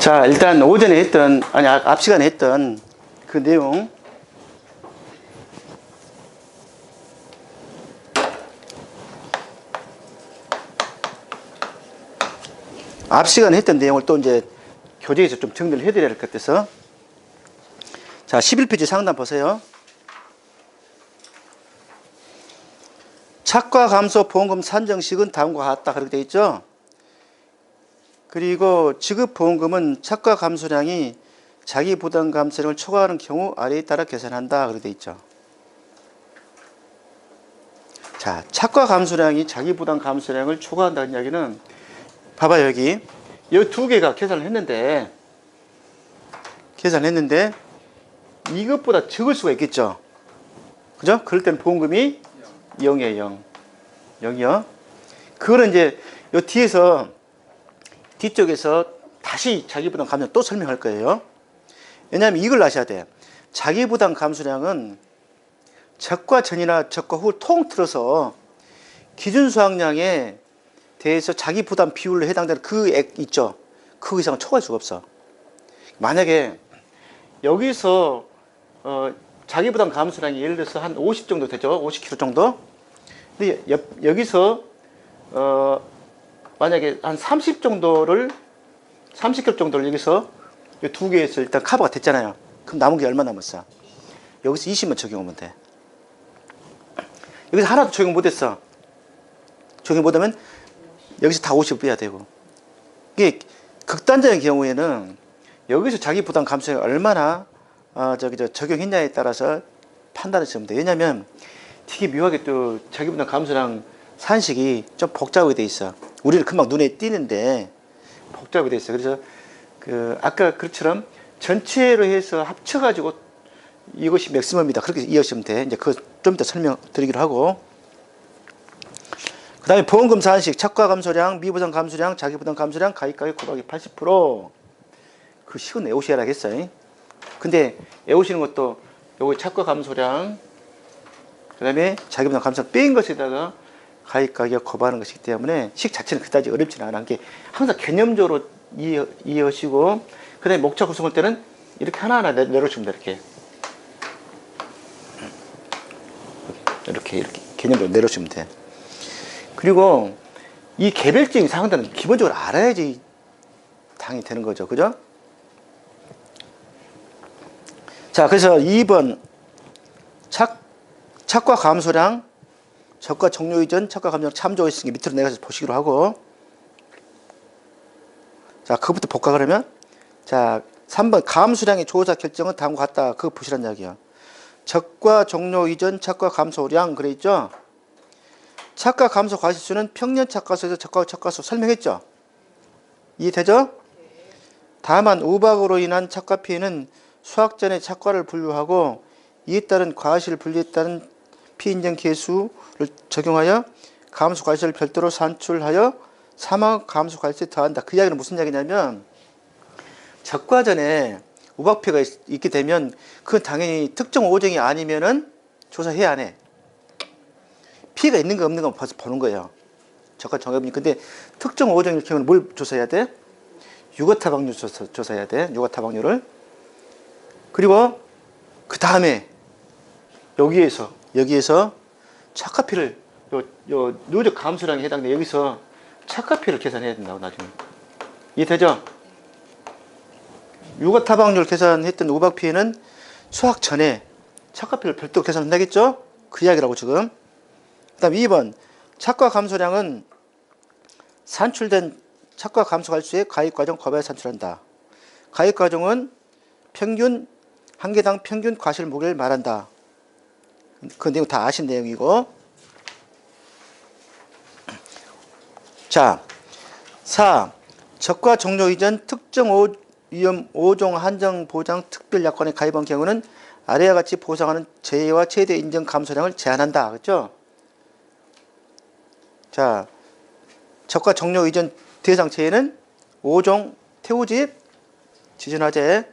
자, 일단 오전에 했던, 아니, 앞 시간에 했던 그 내용. 앞 시간에 했던 내용을 또 이제 교재에서 좀 정리를 해드려야 할 것 같아서. 자, 11페이지 상단 보세요. 차과 감소 보험금 산정식은 다음과 같다. 그렇게 되어 있죠. 그리고 지급 보험금은 차과 감소량이 자기 부담 감소량을 초과하는 경우 아래에 따라 계산한다. 그렇게 되어 있죠. 자, 차과 감소량이 자기 부담 감소량을 초과한다는 이야기는 봐봐요. 여기 이 두 개가 계산을 했는데 이것보다 적을 수가 있겠죠. 그죠? 그럴 때는 보험금이 0이에요. 0이요. 그거는 이제 요 뒤쪽에서 다시 자기부담 감소량 또 설명할 거예요. 왜냐하면 이걸 아셔야 돼. 자기부담 감소량은 적과 전이나 적과 후를 통틀어서 기준 수확량에 대해서 자기부담 비율로 해당되는 그 액 있죠. 그 이상은 초과할 수가 없어. 만약에 여기서 자기부담 감소량이 예를 들어서 한 50 정도 되죠. 50kg 정도. 근데 여기서 만약에 한 30 정도를 30kg 정도를 여기서 이 두 개에서 일단 커버가 됐잖아요. 그럼 남은 게 얼마 남았어? 여기서 20만 적용하면 돼. 여기서 하나도 적용 못했어. 적용 못하면 여기서 다 50 빼야 되고. 이게 극단적인 경우에는 여기서 자기 부담 감소에 얼마나 적용했냐에 따라서 판단을 하시면 돼요. 왜냐면 되게 묘하게 또 자기 부담 감소랑 산식이 좀 복잡하게 돼 있어. 우리는 금방 눈에 띄는데 복잡하게 돼 있어. 그래서 아까 그처럼 전체로 해서 합쳐가지고 이것이 맥시멈이다. 그렇게 이해하시면 돼. 이제 그거 좀 이따 설명드리기로 하고. 그 다음에 보험금 산식, 차과 감소량, 미부담 감소량, 자기부담 감소량, 가입가격 곱하기 80%. 그 식은 외우셔야 하겠어요. 근데 외우시는 것도 요거 차과 감소량, 그 다음에 자기부담 감소량 뺀 것에다가 가입가격 곱하는 것이기 때문에 식 자체는 그다지 어렵지는 않은 게 항상 개념적으로 이해하시고, 그 다음에 목차 구성할 때는 이렇게 하나하나 내려주면 돼. 이렇게 개념적으로 내려주면 돼. 그리고 이 개별적인 상황들은 기본적으로 알아야지 당연히 되는 거죠. 그죠? 자, 그래서 2번 차과 감소량, 적과 종료 이전, 차과 감소량 참조했으니 밑으로 내려가서 보시기로 하고. 자, 그것부터 볼까 그러면? 자, 3번 감소량의 조사 결정은 다음과 같다. 그거 보시란 이야기야. 적과 종료 이전, 차과 감소량 그래 있죠? 차과 감소 과실수는 평년 차과수에서 적과 차과수 설명했죠? 이해되죠? 다만 우박으로 인한 차과 피해는 수확 전에 차과를 분류하고 이에 따른 과실 분류에 따른 피인정 계수를 적용하여 감소 과실을 별도로 산출하여 사망 감소 과실에 더한다. 그 이야기는 무슨 이야기냐면 적과 전에 우박 피해가 있게 되면 그건 당연히 특정 오종이 아니면은 조사해야 안 해. 피해가 있는 거 없는 거 벌써 보는 거예요. 적과 정협이. 근데 특정 오종일 경우는 뭘 조사해야 돼? 유거타박률 조사해야 돼. 유거타박률을. 그리고 그 다음에 여기에서 착화피를 요 누적 감소량에 해당돼. 여기서 착화피를 계산해야 된다고 나중에. 이해되죠? 유거타박률 계산했던 우박 피해는 수확 전에 착화피를 별도로 계산한다겠죠? 그 이야기라고 지금. 그 다음 2번 차과 감소량은 산출된 차과 감소 갈수의 가입과정 곱하여 산출한다. 가입과정은 평균 한 개당 평균 과실 무게를 말한다. 그 내용 다 아신 내용이고. 자, 4. 적과 종료 이전 특정 위험 5종 한정 보장 특별 약관에 가입한 경우는 아래와 같이 보상하는 재해와 최대 인정 감소량을 제한한다. 그렇죠? 자, 적과 종료 이전 대상 재해는 5종 태우집, 지진화재.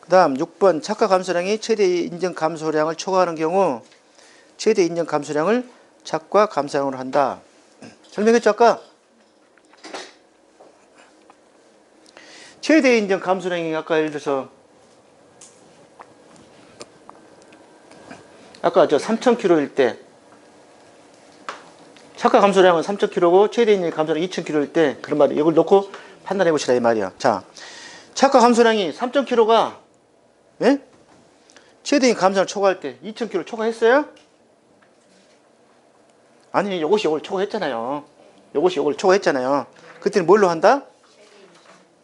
그 다음 6번 차과 감소량이 최대 인정 감소량을 초과하는 경우 최대 인정 감소량을 차과 감소량으로 한다. 설명했죠 아까? 최대 인정 감소량이 아까 예를 들어서 아까 저 3,000km일 때 착화 감소량은 3,000km고 최대 인정 감소량 2,000km일 때 그런 말이에요. 이걸 놓고 판단해 보시라 이 말이야. 자, 착화 감소량이 3,000km가 예? 최대 인정 감소량 초과할 때 2,000km 초과했어요? 아니, 요것이 요걸 초과했잖아요. 요것이 요걸 초과했잖아요. 그때는 뭘로 한다?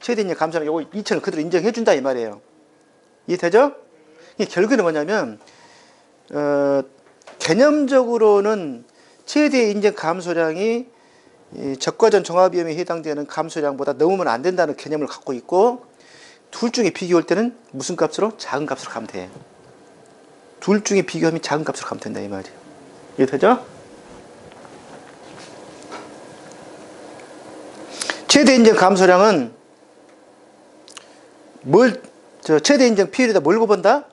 최대 인정 감소량 요거 2,000을 그대로 인정해 준다 이 말이에요. 이해되죠? 이게 결국에는 뭐냐면 개념적으로는 최대 인정 감소량이 이 적과전 종합위험에 해당되는 감소량보다 넘으면 안 된다는 개념을 갖고 있고, 둘 중에 비교할 때는 무슨 값으로? 작은 값으로 가면 돼. 둘 중에 비교하면 작은 값으로 가면 된다 이 말이에요. 이해되죠? 최대 인정 감소량은 최대 인정 비율에다 뭘 곱한다?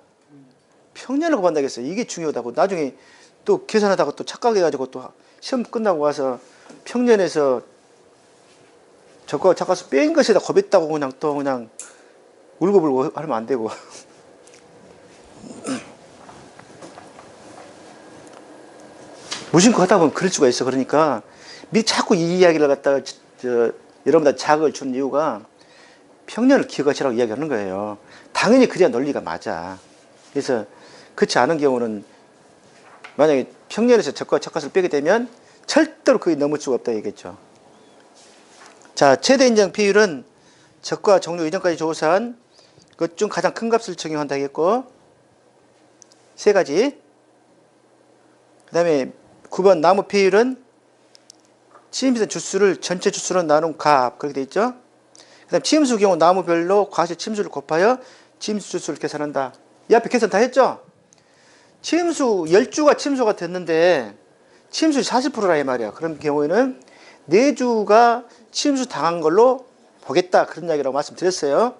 평년을 곱한다겠어요. 이게 중요하다고. 나중에 또 계산하다가 또 착각해가지고 또 시험 끝나고 와서 평년에서 적과 착각수 뺀 것에다 곱했다고 그냥 또 그냥 울고불고 하면 안 되고. 무심코 하다 보면 그럴 수가 있어. 그러니까 자꾸 이 이야기를 갖다가 여러분들 자극을 주는 이유가 평년을 기억하시라고 이야기하는 거예요. 당연히 그래야 논리가 맞아. 그래서 그렇지 않은 경우는 만약에 평년에서 적과 착각수를 빼게 되면 절대로 거의 넘을 수가 없다 얘기했죠. 자, 최대 인정 비율은 적과 종료 이전까지 조사한 것 중 가장 큰 값을 적용한다 했고, 세 가지. 그 다음에 9번 나무 비율은 침입된 주수를 전체 주수로 나눈 값, 그렇게 돼 있죠. 그 다음 침수 경우 나무별로 과실 침수를 곱하여 침수 주수를 계산한다. 이 앞에 계산 다 했죠? 침수 10주가 침수가 됐는데 침수 40%라 이 말이야. 그런 경우에는 4주가 침수 당한 걸로 보겠다, 그런 이야기라고 말씀드렸어요.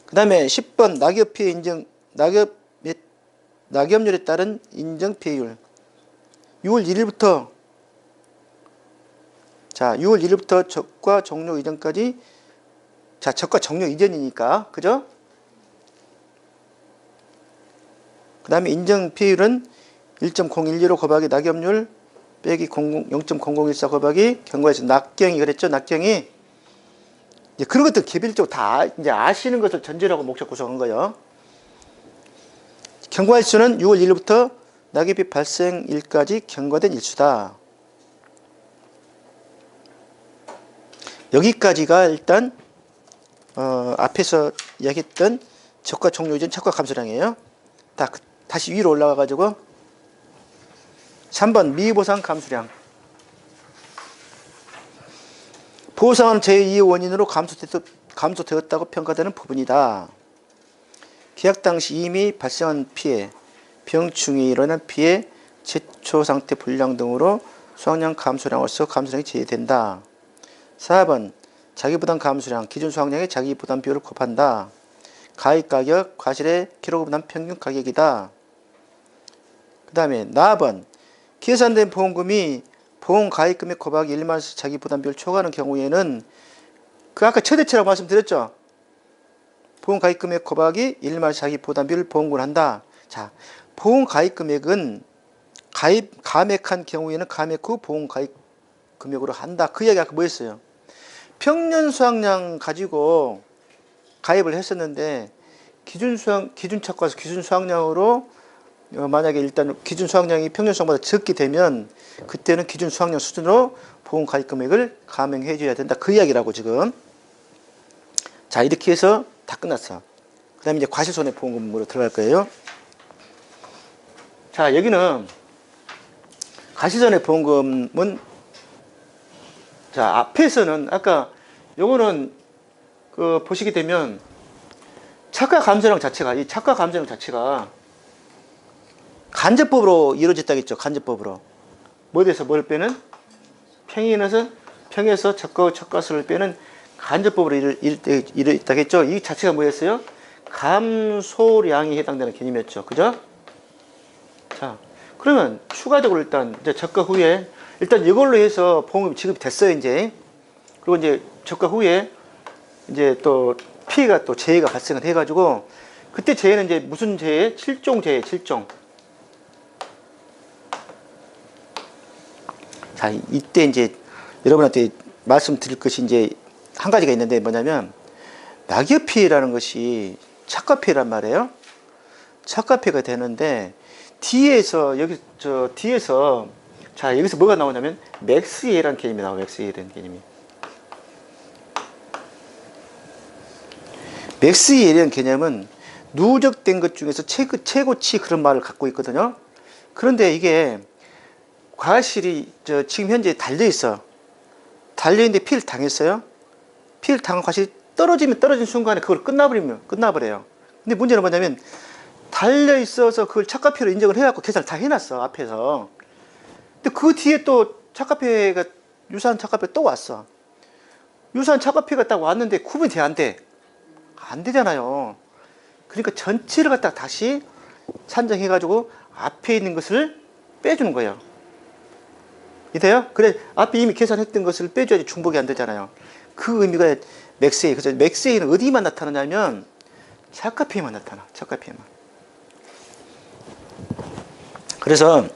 그 다음에 10번 낙엽 피해 인정, 낙엽률에 따른 인정 피해율. 6월 1일부터 자, 6월 1일부터 적과 종료 이전까지, 자, 적과 종료 이전이니까, 그죠? 그 다음에 인정 피해율은 1.012로 곱하기 낙엽률 빼기 0.0014 곱하기 경과에서 낙경이 그랬죠? 낙경이. 이제 그런 것들 개별적으로 다 이제 아시는 것을 전제로 하고 목적 구성한 거예요. 경과일수는 6월 1일부터 낙엽이 발생일까지 경과된 일수다. 여기까지가 일단 앞에서 이야기했던 적과 종료 이전 착과 감소량이에요. 다시 위로 올라가 가지고 3번 미보상 감소량. 보상은 제2의 원인으로 감소되었다고 평가되는 부분이다. 계약 당시 이미 발생한 피해, 병충해 일어난 피해, 제초 상태 불량 등으로 수확량 감소량으로서 감소량이 제외된다. 4번 자기부담 감소량, 기준 수확량의 자기부담 비율을 곱한다. 가입가격, 과실의 킬로그램 평균 가격이다. 그 다음에 나번 계산된 보험금이 보험 가입금액 곱하기 1마이너스 자기부담 비율 초과하는 경우에는 그 아까 최대치라고 말씀드렸죠. 보험 가입금액 곱하기 1마이너스 자기부담 비율 보험금을 한다. 자, 보험 가입금액은 감액한 경우에는 감액 후 보험 가입금액으로 한다. 그 이야기 아까 뭐였어요? 평년 수확량 가지고 가입을 했었는데 기준 착과에서 기준 수확량으로 만약에 일단 기준 수확량이 평년 수확보다 적게 되면 그때는 기준 수확량 수준으로 보험 가입 금액을 감액해 줘야 된다. 그 이야기라고 지금. 자, 이렇게 해서 다 끝났어. 그 다음에 이제 과실손해보험금으로 들어갈 거예요. 자, 여기는 과실손해보험금은 자, 앞에서는 아까 요거는 보시게 되면 착과 감소량 자체가, 이 착과 감소량 자체가 간접법으로 이루어졌다겠죠. 간접법으로. 뭐에서 뭘 빼는? 평에서 착과수를 빼는 간접법으로 이루어졌다겠죠. 이 자체가 뭐였어요? 감소량이 해당되는 개념이었죠. 그죠? 자, 그러면 추가적으로 일단 이제 적과 후에 일단 이걸로 해서 보험금이 지급이 됐어요. 이제. 그리고 이제 적과 후에 이제 또 피해가 또 재해가 발생을 해가지고 그때 재해는 이제 무슨 재해? 7종 재해, 7종. 자, 이때 이제 여러분한테 말씀드릴 것이 이제 한 가지가 있는데 뭐냐면 낙엽 피해라는 것이 착과 피해란 말이에요. 착과 피해가 되는데 뒤에서 여기 저 뒤에서 자 여기서 뭐가 나오냐면 맥스웨이라는 개념이 나와요. 맥스웨이라는 개념이. 맥스웨이라는 개념은 누적된 것 중에서 최고치 그런 말을 갖고 있거든요. 그런데 이게 과실이 지금 현재 달려 있어. 달려 있는데 피해를 당했어요. 피해를 당한 과실이 떨어지면 떨어진 순간에 그걸 끝나버리면 끝나버려요. 근데 문제는 뭐냐면 달려 있어서 그걸 착과 피해로 인정을 해갖고 계산을 다 해놨어 앞에서. 근데 그 뒤에 또 착과 피해가 유사한 착과 피해가 또 왔어. 유사한 착과 피해가 딱 왔는데 구분이 돼 안 돼? 안 되잖아요. 그러니까 전체를 갖다가 다시 산정해가지고 앞에 있는 것을 빼주는 거예요. 이돼요? 그래 앞에 이미 계산했던 것을 빼줘야지 중복이 안 되잖아요. 그 의미가 맥스웨이. 그래서 맥스웨이는 어디만 나타나냐면 착과 피해만 나타나. 착과 피해만. 그래서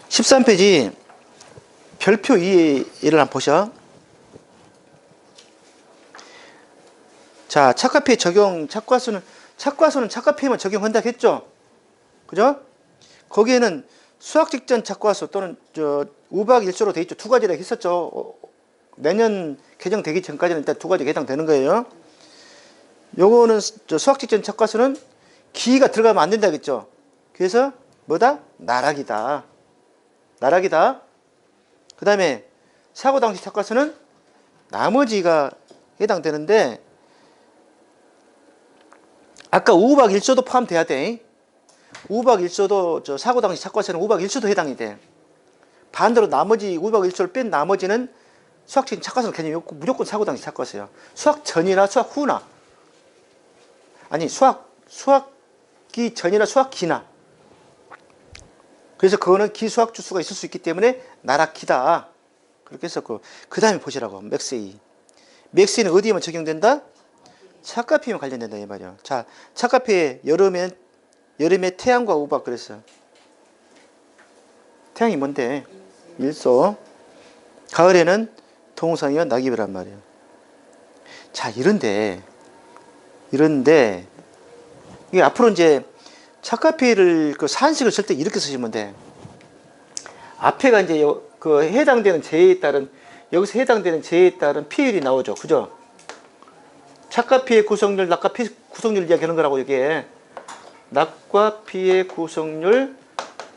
13페이지 별표 2의 예를 한번 보셔. 자, 착과 피해 적용, 착과수는 착과 피해만 적용한다고 했죠? 그죠? 거기에는 수학 직전 착과수 또는 우박 일소로 돼 있죠. 두 가지라 했었죠. 내년 개정되기 전까지는 일단 두 가지가 해당되는 거예요. 요거는 수학 직전 착과수는 기가 들어가면 안 된다겠죠. 그래서 뭐다? 나락이다. 나락이다. 그 다음에 사고 당시 착과수는 나머지가 해당되는데 아까 우박 일소도 포함돼야 돼. 우박 일소도 사고 당시 착과수는 우박 일소도 해당이 돼. 반대로 나머지 우박 일소를 뺀 나머지는 수학적인 착과수는 개념이 없고 무조건 사고 당시 착과수예요. 수학 전이나 수학 후나 아니 수학기 전이나 수학기나. 그래서 그거는 기수학 주수가 있을 수 있기 때문에 나락기다. 그렇게 했었고 그 다음에 보시라고 맥스웨이. 맥스웨이는 어디에만 적용된다? 착과 피해만 관련된다 이 말이야. 자, 착과 피해 여름에 태양과 우박 그랬어. 태양이 뭔데? 일소. 가을에는 동상이와 낙엽이란 말이에요. 자, 이런데 이게 앞으로 이제 착과 피해를 그 산식을 쓸 때 이렇게 쓰시면 돼. 앞에가 이제 그 해당되는 재해에 따른 여기서 해당되는 재해에 따른 피해율이 나오죠. 그죠? 착과 피해 구성률, 낙과 피해 구성률 이야기하는 거라고 이게. 낙과 피해 구성률,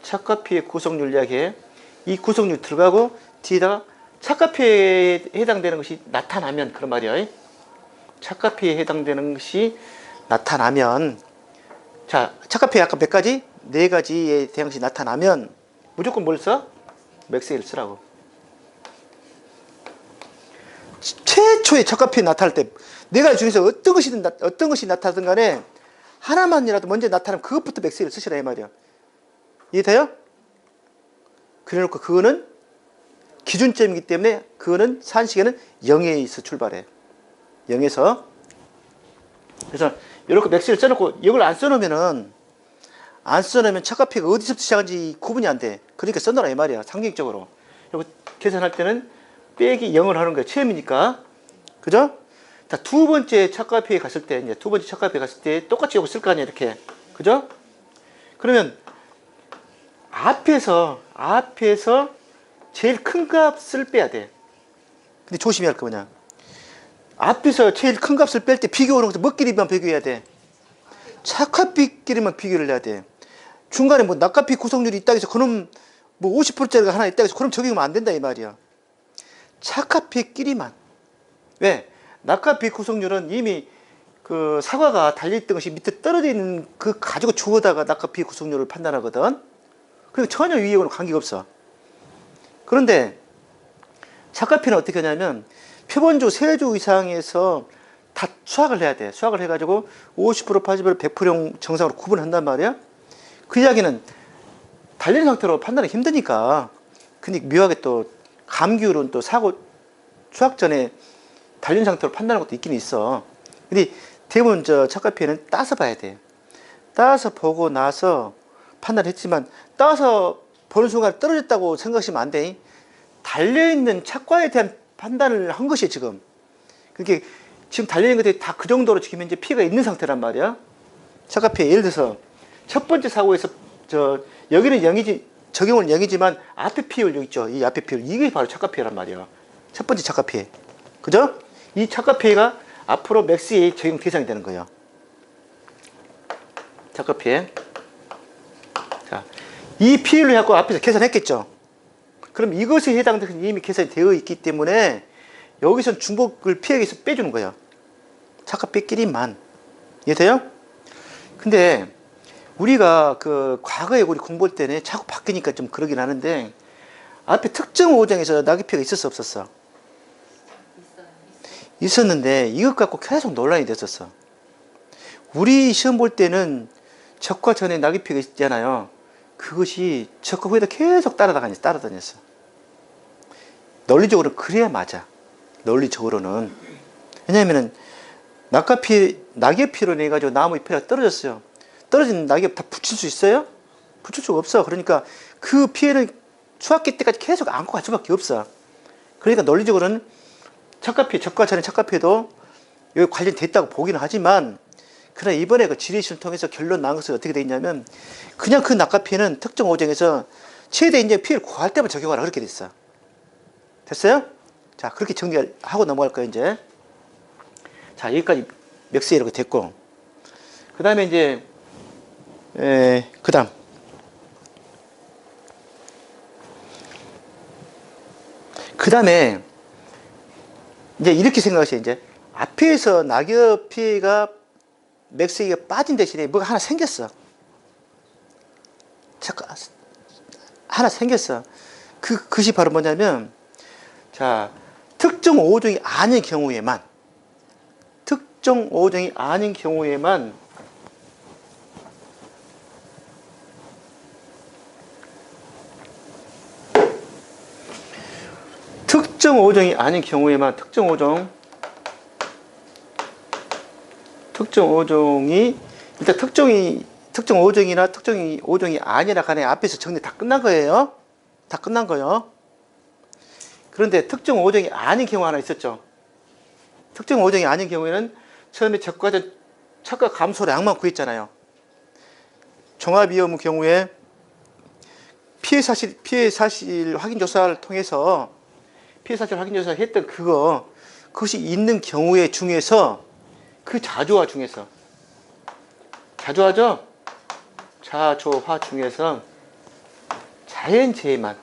착과 피해 구성률 이야기해. 이 구성률 들어가고 뒤에다가 착과 피해에 해당되는 것이 나타나면 그런 말이야. 착과 피해에 해당되는 것이 나타나면 자, 착과 피해 아까 몇 가지? 네 가지에 대한 것이 나타나면 무조건 뭘 써? 맥스웨이를 쓰라고. 최초의 착과 피해 나타날 때 네 가지 중에서 어떤 것이 나타나든 간에 하나만이라도 먼저 나타나면 그것부터 맥스웨이를 쓰시라 이 말이야. 이해돼요? 그래놓고 그거는 기준점이기 때문에 그거는 산식에는 0에서 출발해. 0에서. 그래서 이렇게 맥스웨이를 써놓고 이걸 안 써놓으면 착과 피해가 어디서부터 시작한지 구분이 안 돼. 그러니까 써놓으라 이 말이야. 상징적으로. 그리고 계산할 때는 빼기 0을 하는 거야. 처음이니까. 그죠? 자, 두 번째 착과 피해 갔을 때, 이제 두 번째 착과 피해 갔을 때 똑같이 이거 쓸 거 아니야, 이렇게. 그죠? 그러면 앞에서 제일 큰 값을 빼야 돼. 근데 조심해야 할 거 뭐냐. 앞에서 제일 큰 값을 뺄 때 비교하는 것도 뭐끼리만 비교해야 돼. 착과 피끼리만 비교를 해야 돼. 중간에 뭐 낙과 피 구성률이 있다고 해서 그럼 뭐 50%짜리가 하나 있다고 해서 그럼 적용하면 안 된다 이 말이야. 착과 피끼리만. 왜? 낙과 피 구성률은 이미 그 사과가 달려있던 것이 밑에 떨어져 있는 그 가지고 주워다가 낙과 피 구성률을 판단하거든. 그리고 전혀 위하고는 관계가 없어. 그런데 착과 피는 어떻게 하냐면 표본주 3주 이상에서 다 수학을 해야 돼. 수학을 해가지고 50%, 80%, 100%용 정상으로 구분한단 말이야. 그 이야기는 달린 상태로 판단하기 힘드니까. 근데 묘하게 또 감귤은 또 수학 전에 달린 상태로 판단하는 것도 있긴 있어. 근데 대부분 저 착각피해는 따서 봐야 돼. 따서 보고 나서 판단했지만 따서 보는 순간 떨어졌다고 생각하시면 안 돼. 달려있는 착과에 대한 판단을 한 것이 지금. 그게 지금 달려있는 것들이 다 그 정도로 지금 현재 피해가 있는 상태란 말이야. 착각피해. 예를 들어서 첫 번째 사고에서 여기는 0이지, 적용은 0이지만 앞에 피해율 여기 있죠. 이 앞에 피해율. 이게 바로 착각피해란 말이야. 첫 번째 착각피해. 그죠? 이 착각피해가 앞으로 맥스에 적용 대상이 되는 거예요. 착각피해. 자, 이 피해율을 갖고 앞에서 계산했겠죠. 그럼 이것에 해당되는 이미 계산이 되어 있기 때문에 여기선 중복을 피하기 위해서 빼주는 거예요. 착각피해끼리만. 이해돼요? 근데 우리가 그 과거에 우리 공부할 때는 자꾸 바뀌니까 좀 그러긴 하는데 앞에 특정 오정에서 낙엽피해가 있었어 없었어? 있었는데 이것 갖고 계속 논란이 됐었어. 우리 시험 볼 때는 적과 전에 낙엽피해가 있잖아요. 그것이 적과 후에도 계속 따라다녔어. 논리적으로 그래야 맞아. 논리적으로는. 왜냐면은 낙엽피로 내 가지고 나무 잎이 떨어졌어요. 떨어진 낙엽 다 붙일 수 있어요? 붙일 수가 없어. 그러니까 그 피해는 수학기 때까지 계속 안고 갈 수밖에 없어. 그러니까 논리적으로는 착각피해, 적과 전에 착각피해도 여기 관련됐다고 보기는 하지만 그러나 이번에 그 질의시험을 통해서 결론 난 것은 어떻게 돼 있냐면 그냥 그 낙엽피해는 특정 오정에서 최대 인정 피해를 구할 때만 적용하라 그렇게 됐어. 됐어요? 자, 그렇게 정리하고 넘어갈 거예요, 이제. 자, 여기까지 맥스에 이렇게 됐고. 그 다음에 이제, 그 다음에, 이제 이렇게 생각하세요, 이제. 앞에서 낙엽 피해가 맥스에 빠진 대신에 뭐가 하나 생겼어. 잠깐, 하나 생겼어. 그것이 바로 뭐냐면, 자, 특정 5종이 아닌 경우에만 특정 5종이 아닌 경우에만 특정 5종이 아닌 경우에만 특정 5종이 일단 특정 5종이나 특정 5종이 아니라 간에 앞에서 정리 다 끝난 거예요. 다 끝난 거예요. 그런데 특정 5종이 아닌 경우 하나 있었죠. 특정 5종이 아닌 경우에는 처음에 적과전 착각 감소량만 구했잖아요. 종합위험 경우에 피해 사실 확인 조사를 통해서 피해 사실 확인 조사를 했던 그것이 있는 경우에 중에서 그 자조화 중에서 자조화죠? 자조화 중에서 자연재해만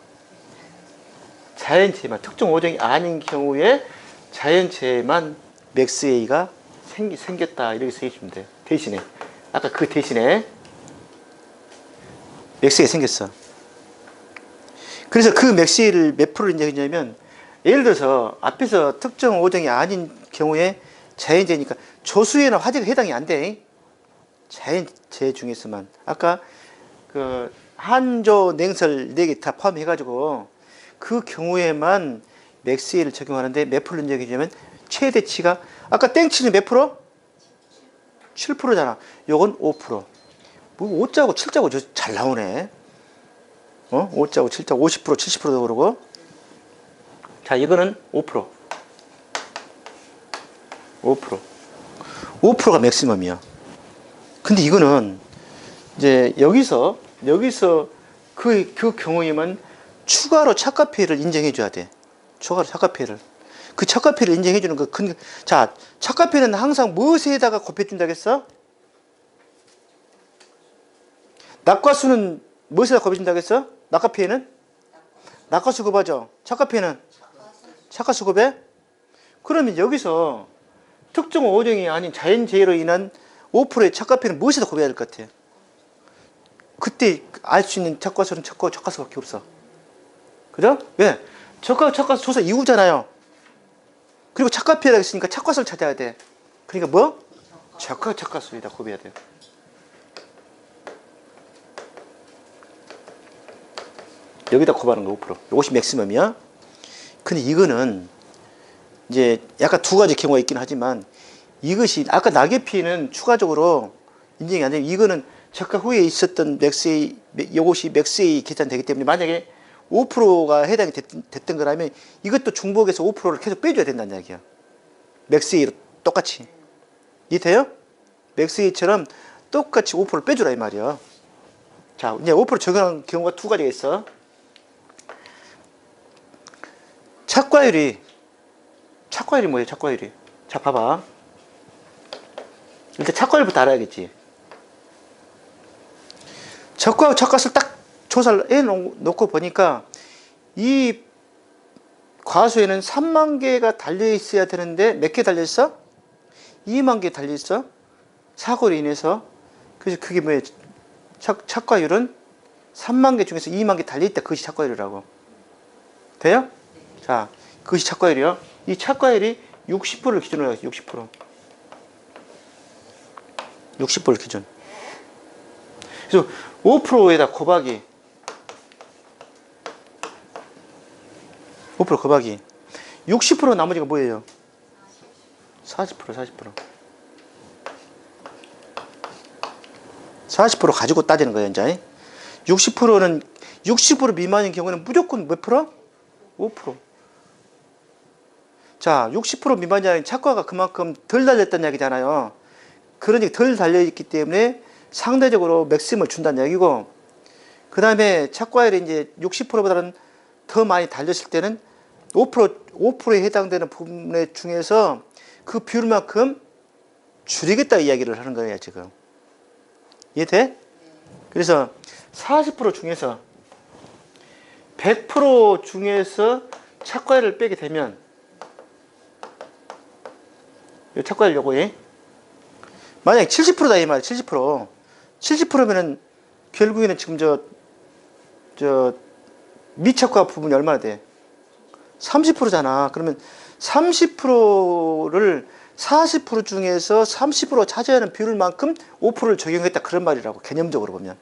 특정 5종이 아닌 경우에 자연재해만 맥스A가 생겼다 이렇게 써주시면 돼요. 대신에 아까 그 대신에 맥스A가 생겼어. 그래서 그 맥스A를 몇 프로를 인정했냐면 예를 들어서 앞에서 특정 5종이 아닌 경우에 자연재해니까 조수에는 화재가 해당이 안 돼. 자연재해 중에서만 아까 그 한조 냉설 4개 다 포함해가지고 그 경우에만 맥스A를 적용하는데 몇 프로 인정해주냐면 최대치가 아까 땡치는 몇 프로? 7%잖아. 요건 5%. 뭐 5자고 7자고 잘 나오네. 5자고 7자고 50%, 70%도 그러고. 자, 이거는 5%. 5%가 맥시멈이야. 근데 이거는 이제 여기서 그 경우에만 추가로 착각피해를 인정해줘야 돼. 추가로 착각피해를. 그 착각피해를 인정해주는 자, 착각피해는 항상 무엇에다가 곱해준다겠어? 낙과수는 무엇에다 곱해준다겠어? 낙과피해는? 낙과수 곱하죠. 착각피해는? 착각수 곱해? 그러면 여기서 특정 5종이 아닌 자연재해로 인한 5%의 착각피해는 무엇에다 곱해야 될 것 같아? 그때 알 수 있는 착과수는 착과수밖에 없어. 그죠? 왜? 착과수 조사 이후잖아요. 그리고 착각피해라고 했으니까 착과수를 찾아야 돼. 그러니까 뭐? 착과수에다 곱해야 돼요. 여기다 곱하는 거 5%. 이것이 맥시멈이야. 근데 이거는 이제 약간 두 가지 경우가 있긴 하지만 이것이 아까 낙엽피는 추가적으로 인정이 안 되면 이거는 저가 후에 있었던 맥스A 이것이 맥스A 계산되기 때문에 만약에 5%가 해당이 됐던 거라면 이것도 중복해서 5%를 계속 빼줘야 된다는 이야기야. 맥스A로 똑같이. 이해돼요? 맥스A처럼 똑같이 5%를 빼주라 이 말이야. 자, 이제 5% 적용한 경우가 두 가지가 있어. 착과율이 뭐예요? 착과율이. 자, 봐봐. 일단 착과율부터 알아야겠지. 적과 착과를 딱 조사를 해놓고 보니까 이 과수에는 3만 개가 달려있어야 되는데 몇 개 달려있어? 2만 개 달려있어. 사고로 인해서. 그래서 그게 뭐예요? 착과율은 3만 개 중에서 2만 개 달려있다. 그것이 착과율이라고. 돼요? 자, 그것이 착과율이요. 이 착과율이 60%를 기준으로 해요. 60%. 60%를 기준. 그래서 5%에다 곱하기 5% 곱하기 60% 나머지가 뭐예요? 40% 40% 가지고 따지는 거예요. 이제 60%는 60% 미만인 경우는 무조건 몇 프로? 5%. 자, 60% 미만이라는 착과가 그만큼 덜 달렸다는 얘기잖아요. 그러니 덜 달려있기 때문에 상대적으로 맥심을 준다는 얘기고, 그 다음에 착과율이 이제 60%보다는 더 많이 달렸을 때는 5%에 해당되는 부분 중에서 그 비율만큼 줄이겠다 이야기를 하는 거예요, 지금. 이해돼? 그래서 40% 중에서 100% 중에서 착과율을 빼게 되면, 이 착과율 요거에 만약에 70%다 이 말이야. 70%면은 결국에는 지금 저 미착과 부분이 얼마나 돼? 30%잖아. 그러면 30%를 40% 중에서 30% 차지하는 비율만큼 5%를 적용했다. 그런 말이라고. 개념적으로 보면.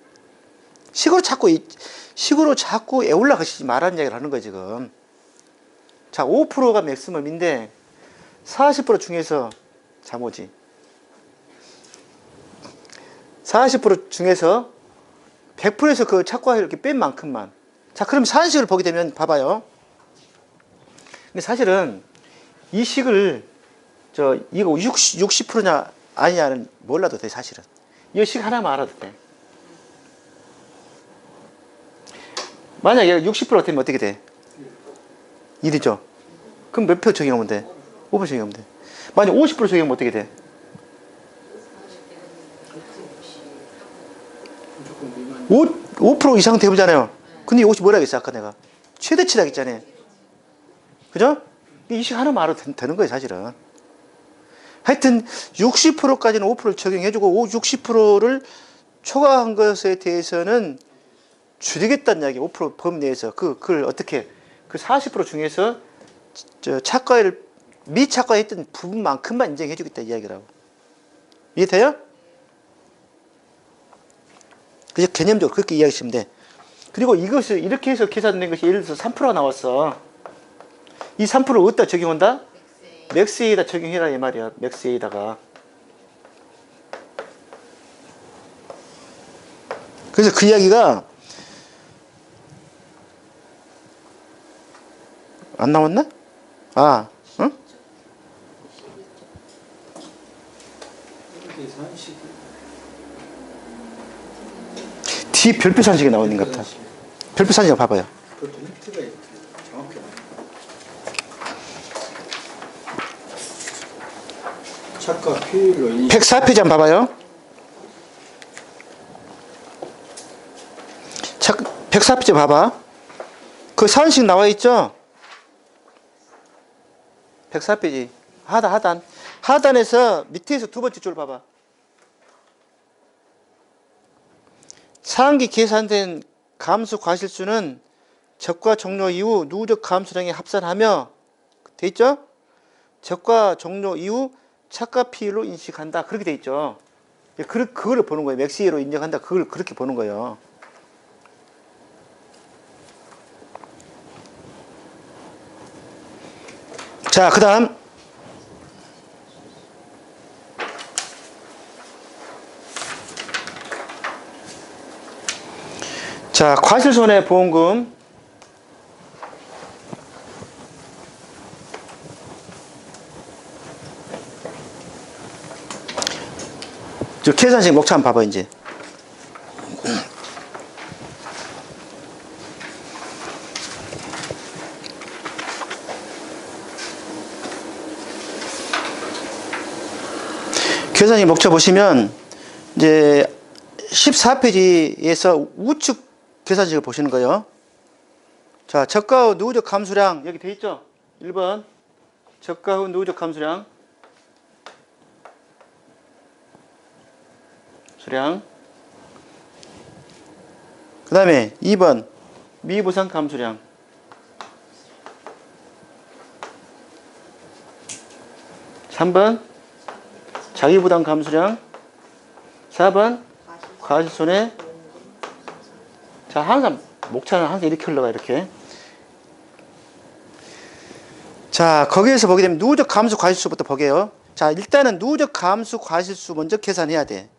식으로 자꾸 애올라 가시지 말라는 얘기를 하는 거야, 지금. 자, 5%가 맥시멈인데 40% 중에서 자모지. 40% 중에서 100%에서 그 착과율 이렇게 뺀 만큼만. 자, 그럼 산식을 보게 되면 봐봐요. 근데 사실은 이 식을 이거 60%냐 아니냐는 몰라도 돼, 사실은. 이 식 하나만 알아도 돼. 만약에 60%가 되면 어떻게 돼? 1이죠. 그럼 몇 표 적용하면 돼? 5표 적용하면 돼. 만약 50% 적용하면 어떻게 돼? 5% 이상 되잖아요. 근데 이것이 뭐라 했어, 아까 내가? 최대치라 했잖아요. 그죠? 이 식 하나만 알아도 되는 거예요, 사실은. 하여튼 60%까지는 5%를 적용해주고 60%를 초과한 것에 대해서는 줄이겠다는 이야기. 5% 범위 내에서 그걸 어떻게 그 40% 중에서 착과를 미착과했던 부분만큼만 인정해주겠다 이야기라고. 이해돼요? 그래서 개념적으로 그렇게 이야기하시면 돼. 그리고 이것을 이렇게 해서 계산된 것이 예를 들어서 3%가 나왔어. 이 3%를 어디다 적용한다? 맥스에다 적용해라 이 말이야. 맥스에다가. 그래서 그 이야기가 안 나왔나? 아, 응? 뒤에 별표 산식이 나오는 것 같아. 별표 산식 봐봐요. 착각 효율로 104페이지 한번 봐봐요. 104페이지 봐봐. 그 산식 나와 있죠? 104페이지. 하단. 하단에서 밑에서 두 번째 줄 봐봐. 상기 계산된 감수 과실수는 적과 종료 이후 누적 감수량에 합산하며 돼 있죠? 적과 종료 이후 착과 비율로 인식한다. 그렇게 돼 있죠. 그거를 보는 거예요. 맥시에로 인정한다. 그걸 그렇게 보는 거예요. 자, 그 다음 자, 과실손해보험금. 저 계산식 목차 한번 봐봐, 이제. 계산식 목차 보시면, 이제 14페이지에서 우측 계산식을 보시는 거예요. 자, 저가 후 누적 감수량, 여기 돼 있죠? 1번. 저가 후 누적 감수량. 수량. 그 다음에 2번 미부상 감수량. 3번 자기부담 감수량. 4번 과실손해. 자, 항상 목차는 항상 이렇게 흘러가, 이렇게. 자, 거기에서 보게 되면 누적 감수 과실수부터 보게요. 자, 일단은 누적 감수 과실수 먼저 계산해야 돼.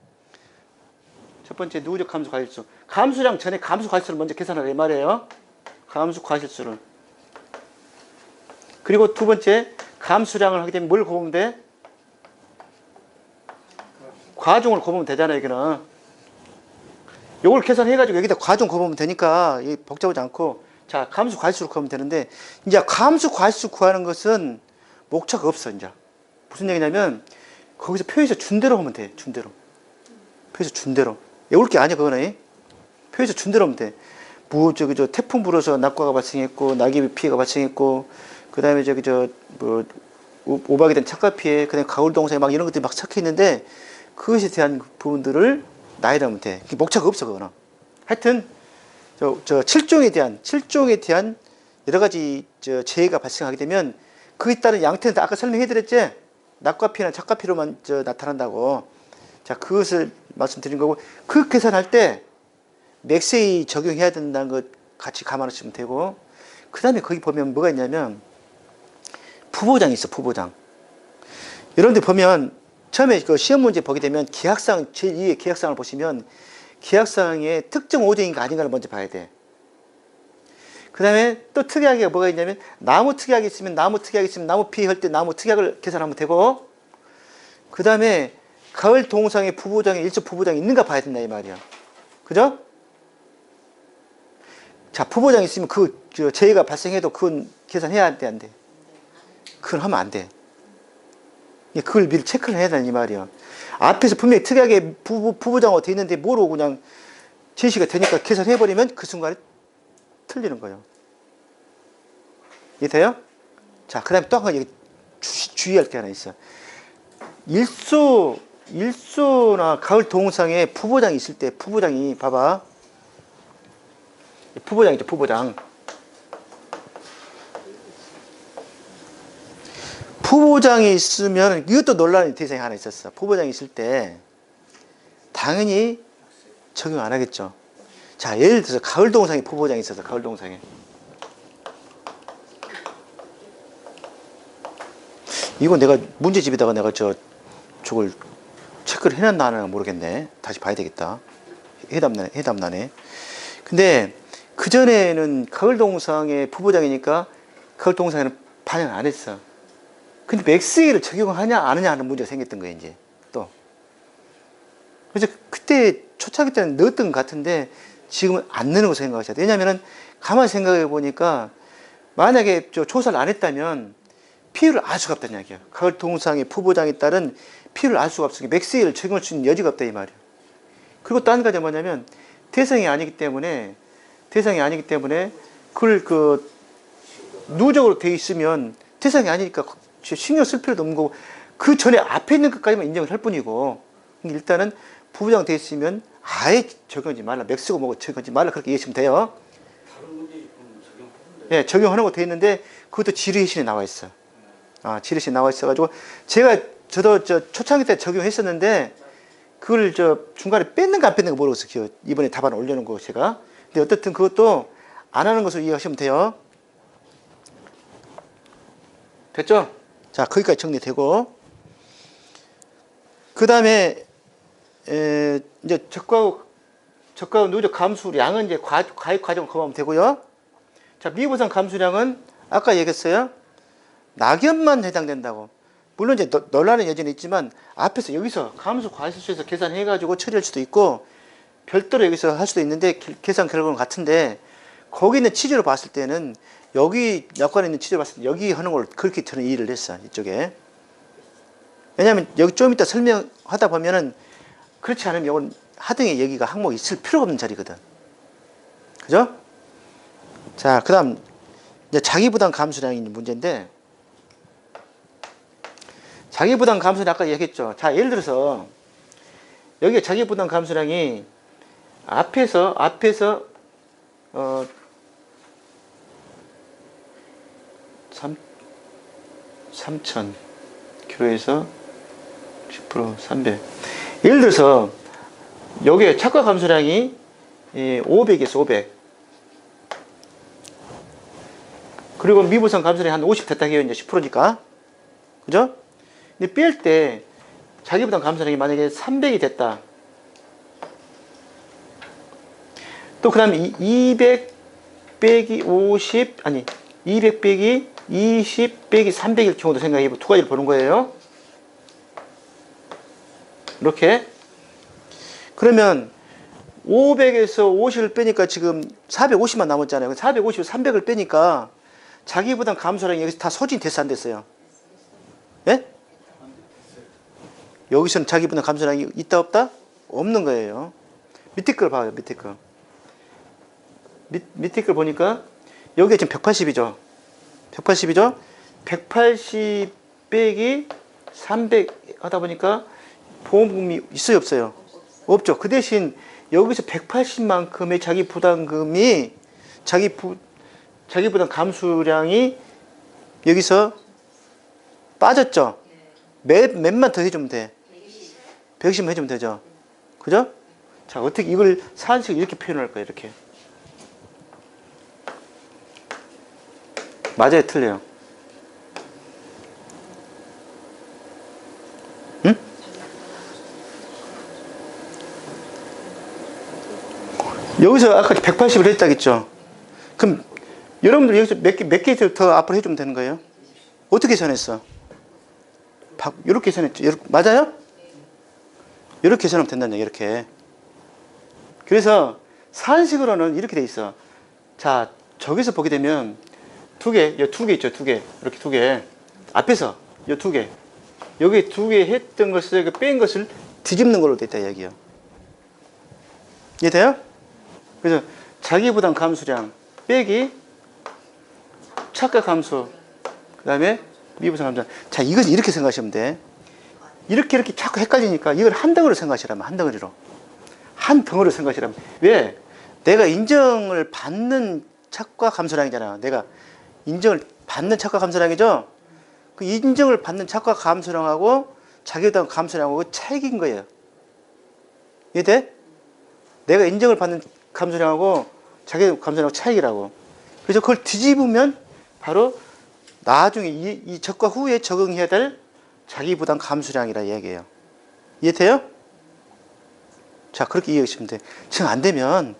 첫 번째 누적 감수 과실수. 감수량 전에 감수 과실수를 먼저 계산하라 이 말이에요. 감수 과실수를. 그리고 두 번째 감수량을 하게 되면 뭘 곱으면 돼? 과중을 곱으면 되잖아요, 여기는. 요걸 계산해가지고 여기다 과중 곱으면 되니까 복잡하지 않고, 자, 감수 과실수로 곱으면 되는데, 이제 감수 과실수 구하는 것은 목차가 없어, 이제. 무슨 얘기냐면, 거기서 표에서 준 대로 하면 돼, 준 대로. 표에서 준 대로. 외울 게 아니야, 그거는. 표에서 준 대로 하면 돼. 태풍 불어서 낙과가 발생했고, 낙엽 피해가 발생했고, 그 다음에 오박이 된 착각 피해, 그 다음에 가을 동상에 막 이런 것들이 막 섞여 있는데, 그것에 대한 부분들을 나열하면 돼. 목차가 없어, 그거는. 하여튼, 7종에 대한 여러 가지 재해가 발생하게 되면, 그에 따른 양태는 아까 설명해드렸지? 낙과피나 착과피로만 나타난다고. 자, 그것을 말씀드린 거고, 그 계산할 때, 맥세이 적용해야 된다는 것 같이 감안하시면 되고, 그 다음에 거기 보면 뭐가 있냐면, 부보장이 있어, 부보장. 여러분들 보면, 처음에 그 시험 문제 보게 되면 계약상, 제2의 계약상을 보시면 계약상에 특정 오정인가 아닌가를 먼저 봐야 돼. 그 다음에 또 특약이 뭐가 있냐면 나무 특약이 있으면 나무 피해할 때 나무 특약을 계산하면 되고, 그 다음에 가을 동상에 부보장에 일조 부보장이 있는가 봐야 된다 이 말이야. 그죠? 자, 부보장이 있으면 재해가 발생해도 그건 계산해야 돼, 안 돼? 그건 하면 안 돼. 그걸 미리 체크를 해야 되는 이 말이야. 앞에서 분명히 특이하게 부부장으로 돼 있는데 모르고 그냥 제시가 되니까 계산해버리면 그 순간에 틀리는 거예요. 이해돼요? 자, 그 다음에 또 한 가지 주의할 게 하나 있어. 일소나 가을 동상에 부부장이 있을 때, 부부장이, 봐봐. 부부장이죠, 부부장. 부보장이 있으면 이것도 논란의 대상이 하나 있었어. 부보장이 있을 때 당연히 적용 안 하겠죠. 자, 예를 들어서 가을 동상에 부보장이 있어서 가을 동상에 이거 내가 문제집에다가 내가 저걸 체크를 해놨나 안 했나 모르겠네. 다시 봐야 되겠다. 해답나네. 근데 그전에는 가을 동상에 부보장이니까 가을 동상에는 반영 안 했어. 근데 맥스웨이를 적용하냐 안 하냐 하는 문제가 생겼던 거예요, 이제 또. 그래서 그때 초창기 때는 넣었던 것 같은데 지금은 안 넣는 거 생각하셔야 돼요. 왜냐면은 가만히 생각해 보니까 만약에 조사를 안 했다면 피해를 알 수가 없다는 이야기예요. 가을 동상의 부보장에 따른 피해를 알 수가 없으니까 맥스웨이를 적용할 수 있는 여지가 없다 이 말이에요. 그리고 또 한 가지 뭐냐면 대상이 아니기 때문에 그걸 누적으로 돼 있으면 대상이 아니니까 신경 쓸 필요도 없는 거고, 그 전에 앞에 있는 것까지만 인정을 할 뿐이고, 일단은 부부장 돼 있으면 아예 적용하지 말라. 맥스고 뭐고 적용하지 말라. 그렇게 이해하시면 돼요. 다른 문제 적용하는데. 네, 적용하는 거 돼 있는데 그것도 지뢰신에 나와 있어. 아, 지뢰신에 나와 있어가지고 저도 초창기 때 적용했었는데 그걸 중간에 뺐는가 안 뺐는가 모르겠어요. 이번에 답안 올려놓은 거 제가. 근데 어쨌든 그것도 안 하는 것으로 이해하시면 돼요. 됐죠? 자, 거기까지 정리되고, 그 다음에 이제 적과 누적 감수량은 이제 가입 과정을 검하면 되고요. 자, 미보상 감수량은 아까 얘기했어요. 낙연만 해당된다고. 물론 이제 논란은 여전히 있지만 앞에서 여기서 감수 과실수에서 계산해가지고 처리할 수도 있고 별도로 여기서 할 수도 있는데 계산 결과는 같은데 거기 있는 취지로 봤을 때는 여기 약관에 있는 취지로 봤을 때 여기 하는 걸 그렇게 저는 이해를 했어. 이쪽에. 왜냐하면 여기 좀 이따 설명하다 보면은 그렇지 않으면 이건 하등의 여기가 항목이 있을 필요가 없는 자리거든. 그죠? 자, 그 다음 이제 자기부담 감수량이 문제인데 자기부담 감수량 아까 얘기했죠. 자, 예를 들어서 여기 자기부담 감수량이 앞에서 3,000 킬로에서 10% 300. 예를 들어서 여기에 착과 감수량이 500에서 500. 그리고 미부상 감수량이 한 50 됐다 해요. 이제 10%니까. 그죠? 근데 뺄 때 자기부담 감수량이 만약에 300이 됐다. 또 그 다음에 200 빼기 50, 아니 200 빼기 20 빼기 300일 경우도 생각해 두 가지를 보는 거예요. 이렇게. 그러면 500에서 50을 빼니까 지금 450만 남았잖아요. 450에서 300을 빼니까 자기부담 감소량이 여기서 다 소진됐어, 안 됐어요? 예? 여기서는 자기부담 감소량이 있다 없다? 없는 거예요. 밑에 걸 봐요. 밑에 거. 밑에 걸 보니까 여기가 지금 180이죠. 180이죠. 180 빼기 300 하다 보니까 보험금이 있어요, 없어요? 없죠. 그 대신 여기서 180만큼의 자기 부담금이 자기 부담 감수량이 여기서 빠졌죠. 몇만 더 해주면 돼. 120만 해주면 되죠. 그죠? 자, 어떻게 이걸 사안식을 이렇게 표현할 거예요, 이렇게. 맞아요, 틀려요? 응? 여기서 아까 180을 했다겠죠? 그럼 여러분들 여기서 몇 개 더 앞으로 해주면 되는 거예요? 어떻게 계산했어? 이렇게 계산했죠? 맞아요? 이렇게 계산하면 된다는 얘기, 이렇게. 그래서 사안식으로는 이렇게 돼 있어. 자, 저기서 보게 되면 두 개 있죠, 두 개. 이렇게 두 개. 앞에서, 이 두 개. 여기 두 개 했던 것을, 뺀 것을 뒤집는 걸로 돼 있다, 이야기요. 이해돼요? 그래서 자기부담 감수량 빼기 착각 감수, 그 다음에 미부담 감수량. 자, 이것은 이렇게 생각하시면 돼. 이렇게 자꾸 헷갈리니까 이걸 한 덩어리로 생각하시라면, 한 덩어리로. 한 덩어리로 생각하시라면. 왜? 내가 인정을 받는 착과 감수량이잖아. 내가 인정을 받는 착과 감수량이죠? 그 인정을 받는 착과 감수량하고 자기부담 감수량하고 차이인 거예요. 이해돼? 내가 인정을 받는 감수량하고 자기부담 감수량하고 차이라고. 그래서 그걸 뒤집으면 바로 나중에 이 적과 후에 적응해야 될 자기부담 감수량이라 얘기해요. 이해돼요? 자, 그렇게 이해하시면 돼. 지금 안 되면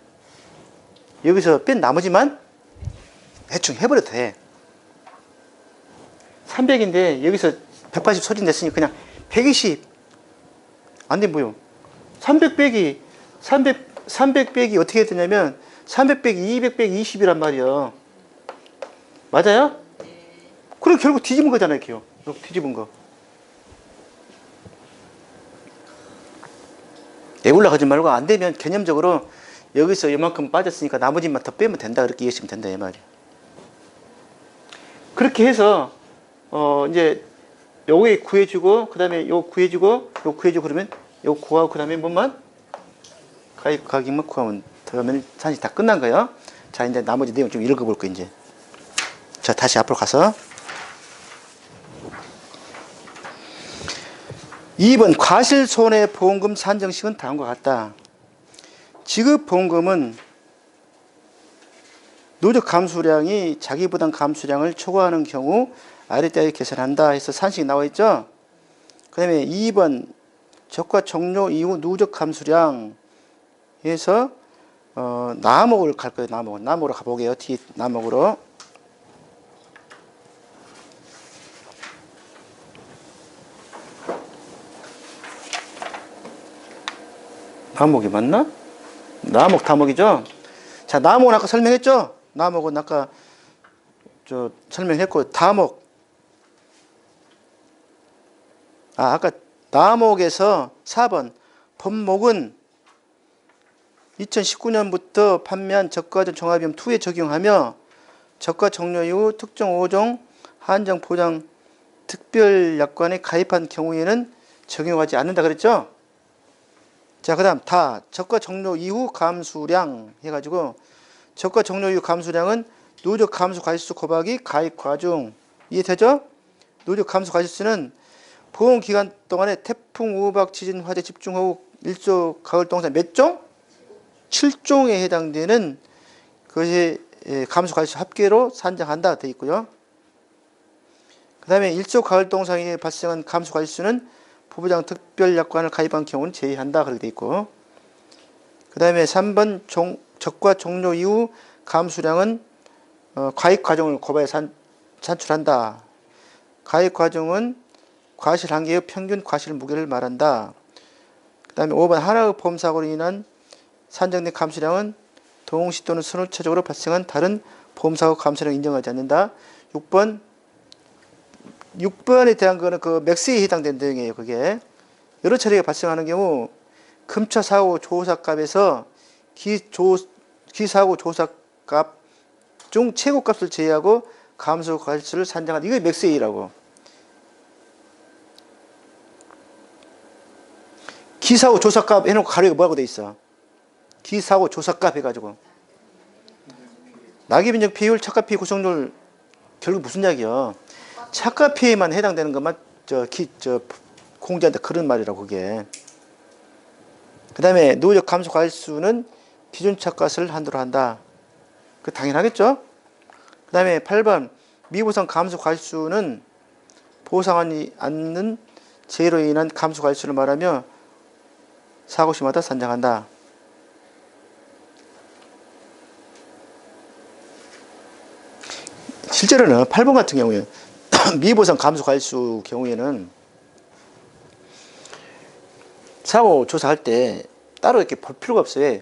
여기서 뺀 나머지만 대충 해버려도 돼. 300인데 여기서 180 소진됐으니 그냥 120. 안 되면 뭐요? 300 빼기 300 빼기 어떻게 되냐면 300 빼기 200 빼기 20이란 말이야. 맞아요? 그럼 결국 뒤집은 거잖아요, 이렇게요. 이렇게 뒤집은 거. 애울라 하지 말고 안 되면 개념적으로 여기서 이만큼 빠졌으니까 나머지만 더 빼면 된다. 그렇게 이해하시면 된다, 이 말이에요. 그렇게 해서 이제 요게 구해주고 그다음에 요 구해주고 그러면 요 구하고 그다음에 뭐만 가격만 구하면 그러면 산식 다 끝난 거예요. 자, 이제 나머지 내용 좀 읽어볼 거예요, 이제. 자, 다시 앞으로 가서 2번 과실손해보험금 산정식은 다음과 같다. 지급보험금은 누적 감수량이 자기부담 감수량을 초과하는 경우 아래따위 계산한다 해서 산식이 나와 있죠. 그 다음에 2번 적과 종료 이후 누적 감수량 해서 남옥을 갈 거예요. 남옥으로 가보게요. 뒤 남옥으로. 남옥이 맞나? 남옥 다목이죠. 자, 남옥은 아까 설명했죠. 남옥은 아까 설명했고, 다목. 아까 남옥에서 4번 법목은 2019년부터 판매한 저가전 종합비용 2에 적용하며 저가 종료 이후 특정 5종 한정 보장 특별약관에 가입한 경우에는 적용하지 않는다 그랬죠? 자, 그 다음 다 저가 종료 이후 감수량 해가지고 저가 종료 이후 감수량은 누적 감수 과실수 곱하기 가입 과중. 이해되죠? 누적 감수 과실수는 보험 기간 동안에 태풍, 우박, 지진, 화재, 집중호우, 일조, 가을 동산 몇 종? 7종에 해당되는 것이 감수 과실수 합계로 산정한다 되어 있고요. 그 다음에 일조 가을 동상에 발생한 감수 과실수는 부부장 특별약관을 가입한 경우는 제외한다 그렇게 되어 있고, 그 다음에 3번 적과 종료 이후 감수량은 가입 과정을 곱하여 산출한다. 가입 과정은 과실 한 개의 평균 과실 무게를 말한다. 그 다음에 5번 하나의 보험사고로 인한 산정된 감수량은 동시 또는 선후차적으로 발생한 다른 보험사고 감수량을 인정하지 않는다. 6번에 대한 거는 그 맥스에 해당되는 내용이에요. 그게 여러 차례가 발생하는 경우 금차 사고 조사값에서 기사고 조사값 중 최고값을 제외하고 감수 과실수를 산정한다. 이게 맥스A라고. 기사고 조사값 해놓고 가로에 뭐라고 돼 있어? 기사고 조사값 해가지고 낙입인정 비율, 착각 피해 구성률 결국 무슨 이야기야? 착각 피해만 해당되는 것만 공제한다 그런 말이라고 그게. 그 다음에 누적 감수 과실수는 기준 착각을 한도로 한다. 그 당연하겠죠? 그 다음에 8번 미보상 감수 과실수는 보상하지 않는 재해로 인한 감수 과실수를 말하며 사고시마다 산정한다. 실제로는 8번 같은 경우에 미보상 감수 과실수 경우에는 사고 조사할 때 따로 이렇게 볼 필요가 없어요.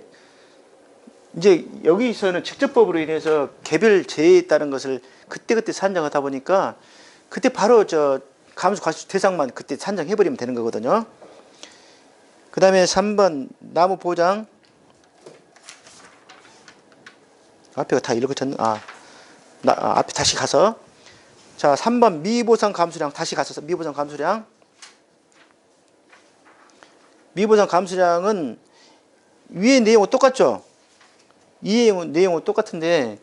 이제 여기서는 직접법으로 인해서 개별 재해에 따른 것을 그때그때 산정하다 보니까 그때 바로 감수 과실수 대상만 그때 산정해버리면 되는 거거든요. 그 다음에 3번 나무 보장 앞에 다 읽어졌나? 앞에 다시 가서 자 3번 미보상 감수량 다시 가서 미보상 감수량 감수량은 위에 내용은 똑같죠? 이 내용은 똑같은데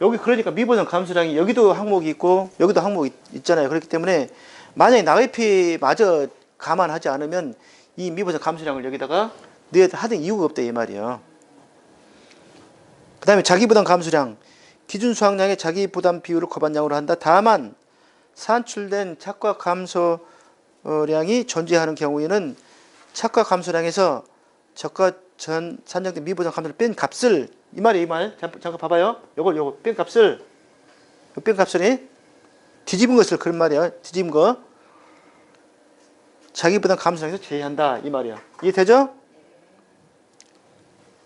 여기 그러니까 미보상 감수량이 여기도 항목이 있고 여기도 항목이 있잖아요. 그렇기 때문에 만약에 낙외피마저 감안하지 않으면 이 미보상 감수량을 여기다가 넣어야 하는 이유가 없다 이 말이에요. 그 다음에 자기부담 감수량 기준 수확량의 자기부담 비율을 곱한량으로 한다. 다만 산출된 착과 감소량이 존재하는 경우에는 착과 감소량에서 저가 전 산정된 미보상 감소를 뺀 값을 이 말이에요. 이 말 잠깐 봐봐요. 요거 뺀 값을 뒤집은 것을 그런 말이에요. 뒤집은 거 자기부담 감소량에서 제외한다 이 말이야. 이해되죠?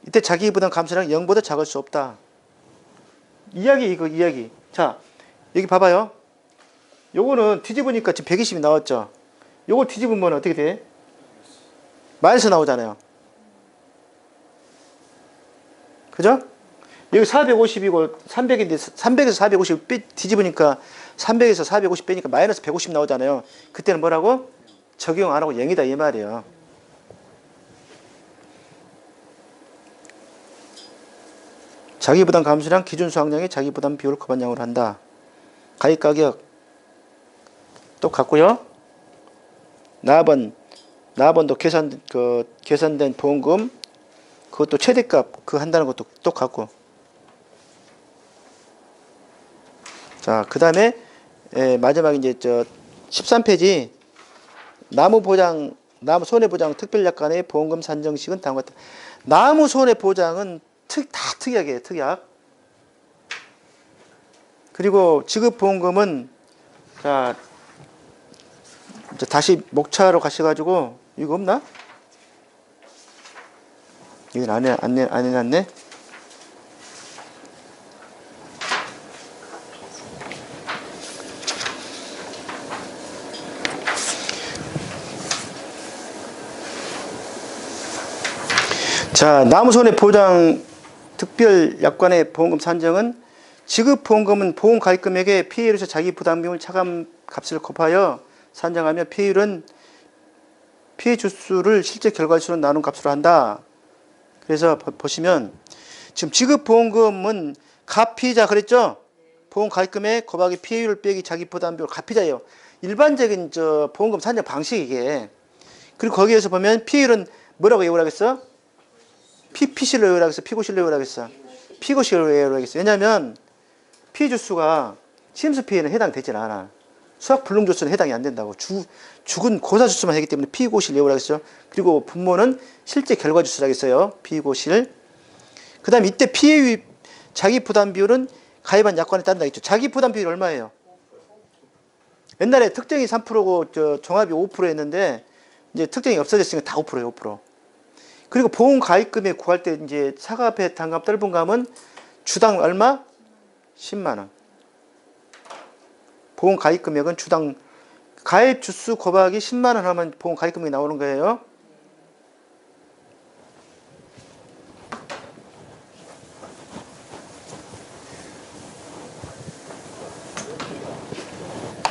이때 자기부담 감소량 0보다 작을 수 없다. 이야기. 자 여기 봐봐요. 요거는 뒤집으니까 지금 120이 나왔죠. 요거 뒤집으면 어떻게 돼? 마이너스 나오잖아요. 그죠? 여기 450이고 300인데 300에서 450 뒤집으니까 300에서 450 빼니까 마이너스 150 나오잖아요. 그때는 뭐라고? 적용 안 하고 0이다 이 말이에요. 자기부담 감수량 기준 수확량의 자기부담 비율을 곱한량으로 한다. 가입가격 똑같고요. 나번도 계산된 보험금 그것도 최대값 한다는 것도 똑같고. 자, 그 다음에 마지막에 이제 13페이지 나무 손해보장 특별약관의 보험금 산정식은 다음과 같다. 나무 손해보장은 다 특약이에요, 특약. 그리고 지급보험금은, 자, 이제 다시 목차로 가셔가지고, 이거 없나? 이건 안 해놨네? 자, 나무손해보장 특별약관의 보험금 산정은 지급보험금은 보험가입금액에 피해율에서 자기부담비용 차감값을 곱하여 산정하며 피해율은 피해 주수를 실제 결과수로 나눈 값으로 한다. 그래서 보시면 지금 지급보험금은 가피자 그랬죠? 보험가입금액 곱하기 피해율 빼기 자기부담비용 가피자예요. 일반적인 보험금 산정 방식이 이게. 그리고 거기에서 보면 피해율은 뭐라고 외우라겠어? 피실로 외우라겠어? 피고실로 외우라겠어? 피고실로 외우라겠어? 왜냐하면 피해 주수가 침수 피해는 해당되질 않아. 수학 불능 주수는 해당이 안 된다고. 죽은 고사 주수만 하기 때문에 피고실 외우라겠죠? 그리고 분모는 실제 결과 주수라겠어요. 피고실. 그 다음에 이때 피해 자기 부담 비율은 가입한 약관에 따른다 했죠. 자기 부담 비율이 얼마예요? 옛날에 특정이 3%고 종합이 5%였는데 이제 특정이 없어졌으니까 다 5%예요. 5%. 그리고 보험 가입금액 구할 때 이제 사과배 단감 떨분감은 주당 얼마? 10만 원. 보험 가입금액은 주당 가입 주수 곱하기 10만 원 하면 보험 가입금액이 나오는 거예요.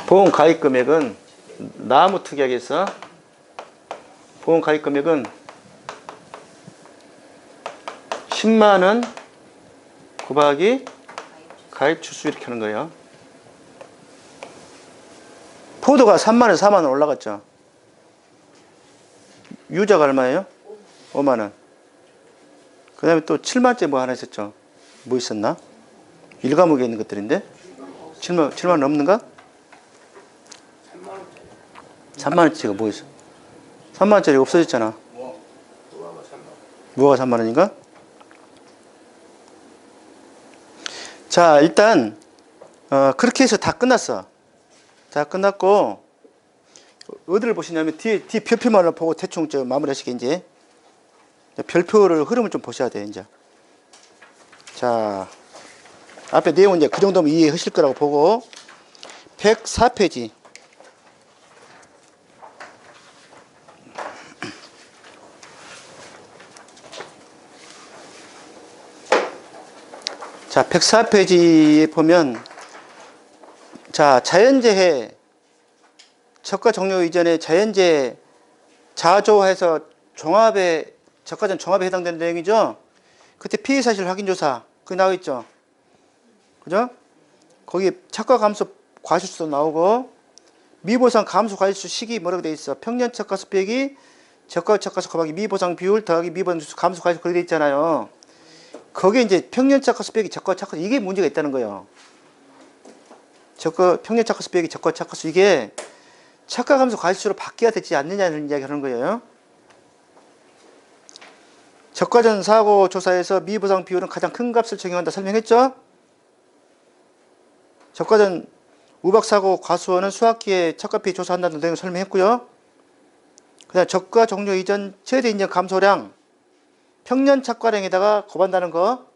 보험 가입금액은 나무특약에서 보험 가입금액은 10만 원 곱하기 가입 주수 이렇게 하는 거예요. 포도가 3만 원, 4만 원 올라갔죠. 유자가 얼마예요? 5만 원. 그 다음에 또 7만원짜리 뭐 하나 있었죠. 뭐 있었나? 일과목에 있는 것들인데 7만 원 넘는가? 3만 원짜리가 뭐 있어? 3만 원짜리 없어졌잖아. 무화가 3만 원인가? 자, 일단 그렇게 해서 다 끝났어. 다 끝났고 어디를 보시냐면 뒤에 별표만을 보고 대충 마무리하시게 이제 별표를 흐름을 좀 보셔야 돼요. 이제 자, 앞에 내용은 이제 그 정도면 이해하실 거라고 보고 104페이지. 자, 104페이지에 보면 자, 자연재해 적과 종료 이전에 자연재해 자조해서 종합에 적과전 종합에 해당되는 내용이죠. 그때 피해 사실 확인 조사 그게 나와 있죠. 그죠? 거기 착과 감소 과실수도 나오고 미보상 감소 과실수 시기 뭐라고 돼 있어? 평년 착과수 빼기 적과 착과수 곱하기 미보상 비율 더하기 미보상 감소 과실수 그렇게 돼 있잖아요. 거기에 이제 평년 착과수 빼기 적과 착과수 이게 문제가 있다는 거예요. 평년 착과수 빼기 적과 착과수 이게 착과 감소 과실수로 바뀌어야 되지 않느냐는 이야기 하는 거예요. 적과전 사고 조사에서 미보상 비율은 가장 큰 값을 적용한다 설명했죠? 적과전 우박사고 과수원은 수학기에 착과 피해 조사한다는 내용을 설명했고요. 그 다음에 적과 종료 이전 최대 인정 감소량 평년 착과량에다가 곱한다는 거.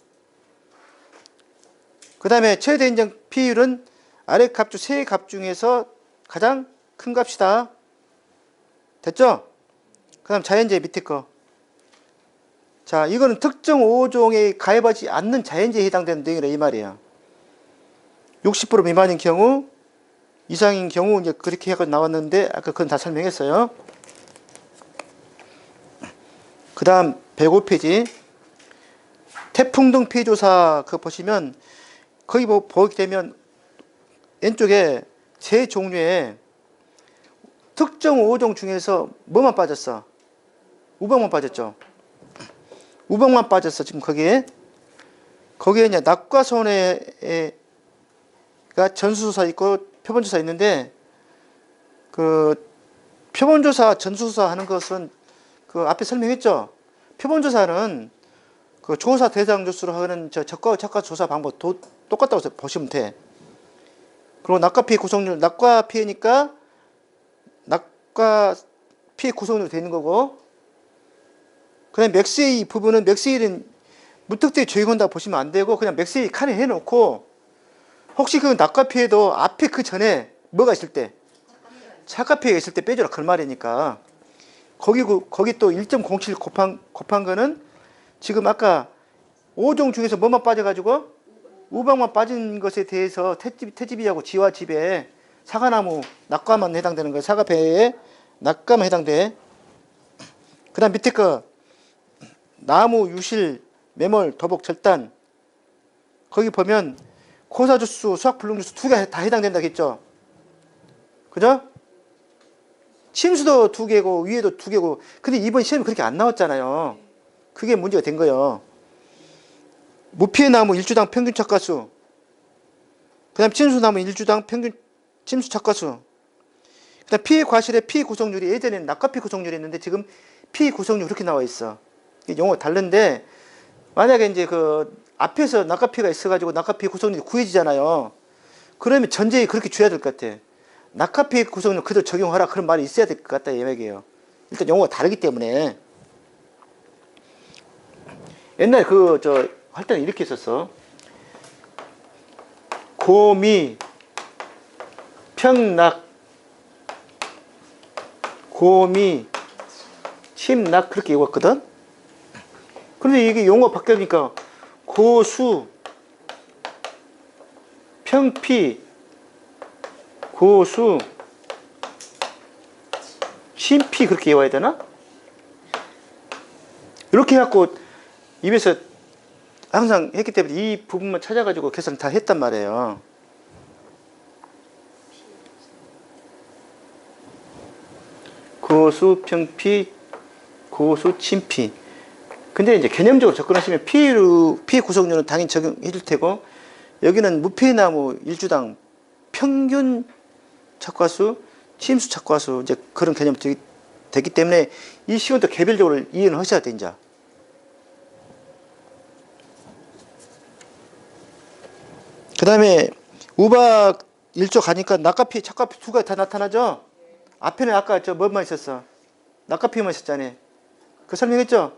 그 다음에 최대 인정 피율은 아래 값 중 세 값 중에서 가장 큰 값이다. 됐죠? 그 다음 자연재해 밑에 거. 자, 이거는 특정 5종에 가입하지 않는 자연재해에 해당되는 내용이라 이 말이에요. 60% 미만인 경우, 이상인 경우 이제 그렇게 해서 나왔는데 아까 그건 다 설명했어요. 그 다음 105페이지 태풍 등 피해 조사 그거 보시면 거기 보게 되면 왼쪽에 세 종류의 특정 5종 중에서 뭐만 빠졌어? 우박만 빠졌죠. 우박만 빠졌어. 지금 거기에 이제 낙과 손해가 전수조사 있고 표본조사 있는데 그 표본조사 전수조사 하는 것은 그 앞에 설명했죠. 표본조사는 그 조사 대상 조수로 하는 저 적과 착과 조사 방법 똑같다고 보시면 돼. 그리고 낙과 피해 구성률, 낙과 피해니까 낙과 피해 구성률 되는 거고, 그다음 맥스A 부분은 맥스A는 무턱대고 적용한다고 보시면 안 되고 그냥 맥스A 칸에 해놓고 혹시 그 낙과 피해도 앞에 그 전에 뭐가 있을 때 착과 피해가 있을 때 빼주라 그 말이니까 거기 또 1.07 곱한 거는 지금 아까 5종 중에서 뭐만 빠져가지고 우박만 빠진 것에 대해서 태집이하고 지와 집에 사과나무 낙과만 해당되는 거예요. 사과배에 낙과만 해당돼. 그 다음 밑에 거 나무, 유실, 매몰, 도복, 절단 거기 보면 고사주수, 수학불능주수 두 개 다 해당된다고 했죠. 그죠? 침수도 두 개고 위에도 두 개고 근데 이번 시험이 그렇게 안 나왔잖아요. 그게 문제가 된 거예요. 무피해 나무 1주당 평균 착과수 그 다음 침수나무 1주당 평균 침수 착과수 그 다음 피해 과실의 피해 구성률이 예전에는 낙과피 구성률이 있는데 지금 피해 구성률 그렇게 나와 있어. 용어 다른데 만약에 이제 그 앞에서 낙과피가 있어가지고 낙과피 구성률이 구해지잖아요. 그러면 전제에 그렇게 줘야 될 것 같아. 낙과피 구성률 그대로 적용하라 그런 말이 있어야 될 것 같다 이 얘기예요. 일단 용어가 다르기 때문에 옛날에 할 때는 이렇게 했었어. 고미 평낙 고미 침낙 그렇게 읽었거든. 그런데 이게 용어 바뀌니까 고수 평피 고수 침피 그렇게 외워야 되나? 이렇게 해갖고 입에서 항상 했기 때문에 이 부분만 찾아가지고 계산 다 했단 말이에요. 고수 평피 고수 침피. 근데 이제 개념적으로 접근하시면 피해 구성률은 당연히 적용해 줄 테고 여기는 무피해나무 1주당 평균 착과수, 침수 착과수 이제 그런 개념이 되기 때문에 이 시간도 개별적으로 이해는 하셔야 돼 이제. 그 다음에 우박 1조 가니까 낙과피, 착과피 두 가지 다 나타나죠? 앞에는 아까 뭐만 있었어? 낙과피만 있었잖아요. 그 설명했죠?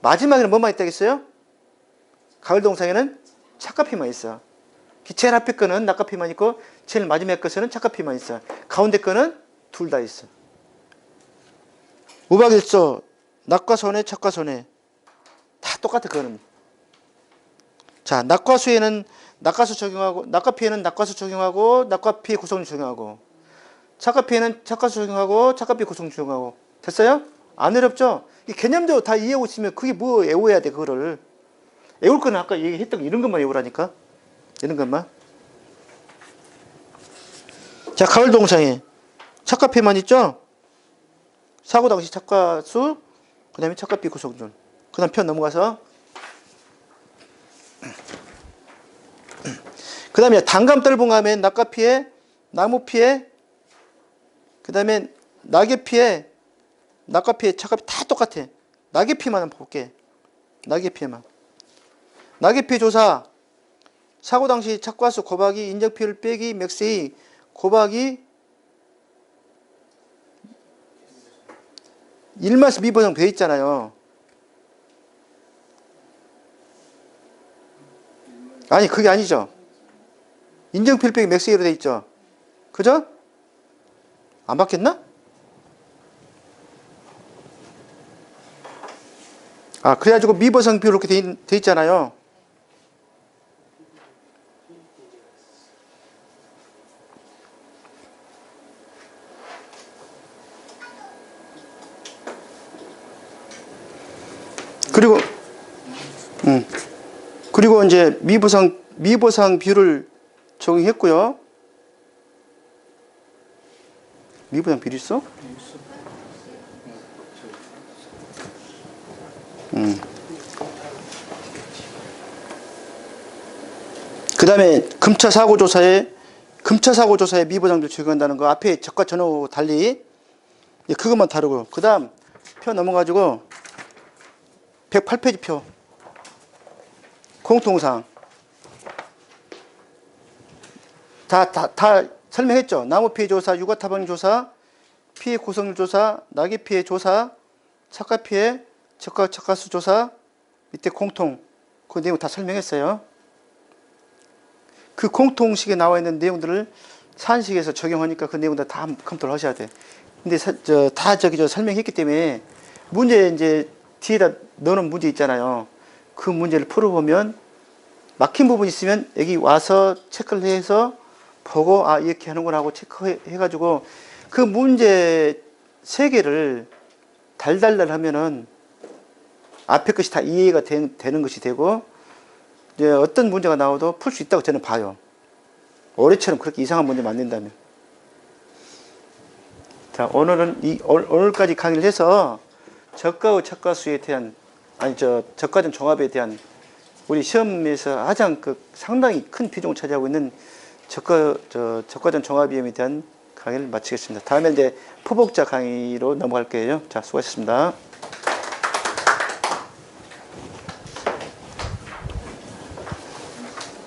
마지막에는 뭐만 있다겠어요? 가을 동상에는 착과피만 있어. 제일 앞에 거는 낙과피만 있고 제일 마지막에 것은 착과피만 있어. 가운데 거는 둘 다 있어. 우박 1조 낙과손해, 착과손해 다 똑같아 그거는. 자, 낙과수에는 낙과수 적용하고 낙과피해는 낙과수 적용하고 낙과피해 구성률 적용하고 착과피해는 착과수 적용하고 착과피해 구성률 적용하고 됐어요? 안 어렵죠? 개념적으로 다 이해하고 있으면 그게 뭐 외워야 돼 그거를. 외울 거는 아까 얘기했던 이런 것만 외우라니까. 이런 것만. 자, 가을 동상에 착과피해만 있죠? 사고 당시 착과수 그 다음에 착과피해 구성률 그 다음 편 넘어가서 그 다음에 단감 떨붕하면 낙과피해 나무피해 그 다음에 낙엽피해 낙과피해 착과피 다 똑같아. 낙엽피만 한번 볼게. 낙엽피해만 낙엽피해 조사 사고 당시 착과수 곱하기 인적피해를 빼기 맥스A 곱하기 1마스 미보정 돼 있잖아요. 아니 그게 아니죠. 인정피해를 빼기 맥스A로 돼 있죠. 그죠? 안 바뀌었나? 아 그래가지고 미보상 비율 이렇게 돼 있잖아요. 그리고 이제 미보상 비율을 적용했고요. 미보상 비율 있어? 그 다음에 금차 사고 조사에 미보상 비율 적용한다는 거 앞에 적과 전후 달리 그것만 다르고 그 다음 표 넘어가지고 108페이지 표 공통상 다 설명했죠. 나무 피해 조사, 육아 타방 조사, 피해 구성률 조사, 낙이 피해 조사, 착가 피해, 착가수 조사, 밑에 공통 그 내용 다 설명했어요. 그 공통식에 나와 있는 내용들을 사안식에서 적용하니까 그 내용들 다 검토를 하셔야 돼. 근데 다 설명했기 때문에 문제 이제 뒤에다 넣어놓은 문제 있잖아요. 그 문제를 풀어보면 막힌 부분이 있으면 여기 와서 체크를 해서 보고 아 이렇게 하는구나 하고 체크해가지고 그 문제 3개를 달달달 하면은 앞에 것이 다 이해가 되는 것이 되고 이제 어떤 문제가 나와도 풀 수 있다고 저는 봐요. 올해처럼 그렇게 이상한 문제 만든다면. 자, 오늘까지 강의를 해서 저가의 착가수에 대한 저가전 종합에 대한 우리 시험에서 가장 상당히 큰 비중을 차지하고 있는 저가전 종합이험에 대한 강의를 마치겠습니다. 다음에 이제 포복자 강의로 넘어갈 거예요. 자, 수고하셨습니다.